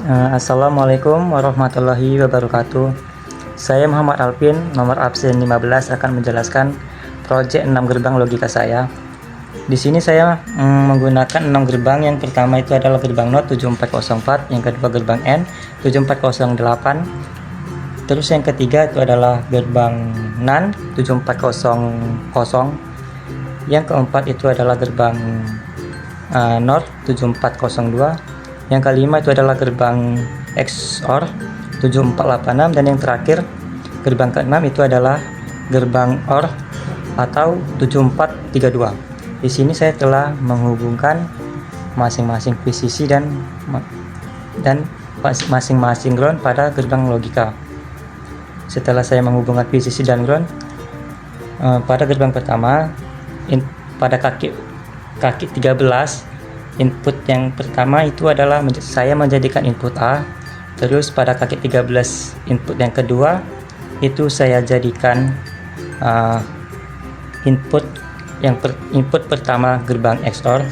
Assalamualaikum warahmatullahi wabarakatuh. Saya Muhammad Alvin, nomor absen 15 akan menjelaskan proyek 6 gerbang logika saya. Di sini saya menggunakan 6 gerbang. Yang pertama itu adalah gerbang NOT 7404, yang kedua gerbang N 7408. Terus yang ketiga itu adalah gerbang NAN 7400. Yang keempat itu adalah gerbang NOR 7402. Yang kelima itu adalah gerbang XOR 7486, dan yang terakhir gerbang keenam itu adalah gerbang OR atau 7432. Di sini saya telah menghubungkan masing-masing VCC dan masing-masing ground pada gerbang logika. Setelah saya menghubungkan VCC dan ground pada gerbang pertama, pada kaki 13, input yang pertama itu adalah saya menjadikan input A. Terus pada kaki 13 input yang kedua itu saya jadikan input pertama gerbang XOR.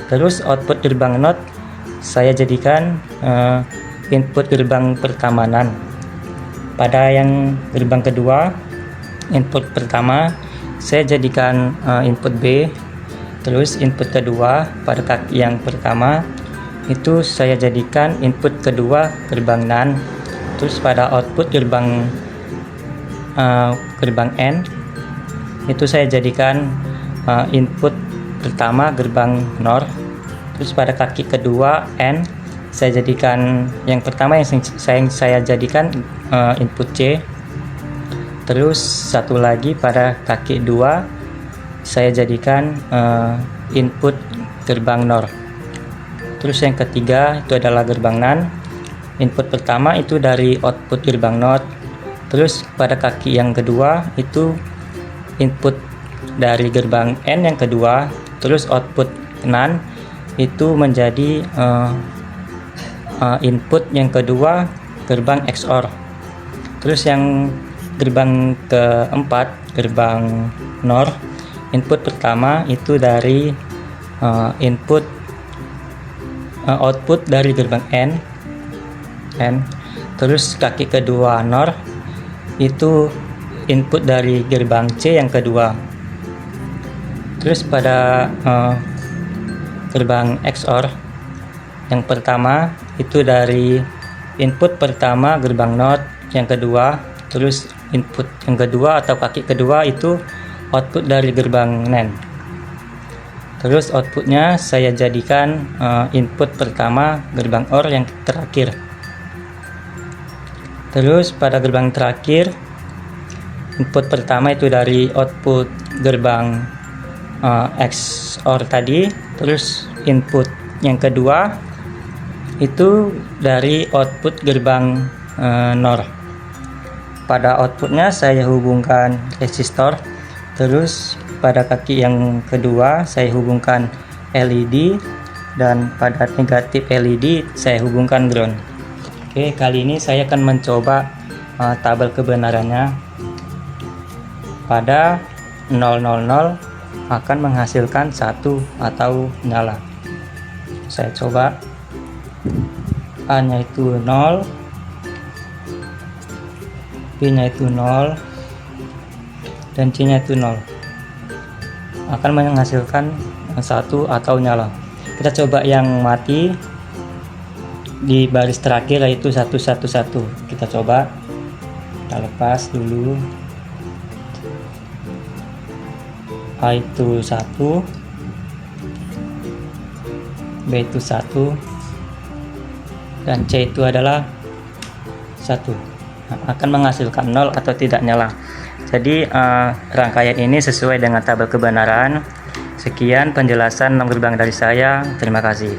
Terus output gerbang NOT saya jadikan input gerbang pertama NAND. Pada yang gerbang kedua, input pertama saya jadikan input B. Terus input kedua pada kaki yang pertama itu saya jadikan input kedua gerbang NAND. Terus pada output gerbang N itu saya jadikan input pertama gerbang NOR. Terus pada kaki kedua N saya jadikan yang pertama yang saya jadikan input C. Terus satu lagi pada kaki 2 saya jadikan input gerbang NOR. Terus yang ketiga itu adalah gerbang NAND. Input pertama itu dari output gerbang NOT. Terus pada kaki yang kedua itu input dari gerbang N yang kedua. Terus output NAND itu menjadi input yang kedua gerbang XOR. Terus yang gerbang keempat, gerbang NOR, input pertama itu dari output dari gerbang N. Terus kaki kedua NOR itu input dari gerbang C yang kedua. Terus pada gerbang XOR yang pertama itu dari input pertama gerbang NOT yang kedua. Terus input yang kedua atau kaki kedua itu output dari gerbang NAND. Terus outputnya saya jadikan input pertama gerbang OR yang terakhir. Terus pada gerbang terakhir, input pertama itu dari output gerbang XOR tadi. Terus input yang kedua itu dari output gerbang NOR. Pada outputnya saya hubungkan resistor. Terus pada kaki yang kedua saya hubungkan LED, dan pada negatif LED saya hubungkan ground. Oke, kali ini saya akan mencoba tabel kebenarannya. Pada 000 akan menghasilkan 1 atau nyala. Saya coba. A nya itu 0, B nya itu 0, dan C nya itu 0, akan menghasilkan 1 atau nyala. Kita coba yang mati di baris terakhir, yaitu 111. Kita coba, kita lepas dulu. A itu 1, B itu 1, dan C itu adalah 1. Akan menghasilkan 0 atau tidak nyala. Jadi rangkaian ini sesuai dengan tabel kebenaran. Sekian penjelasan 6 gerbang dari saya. Terima kasih.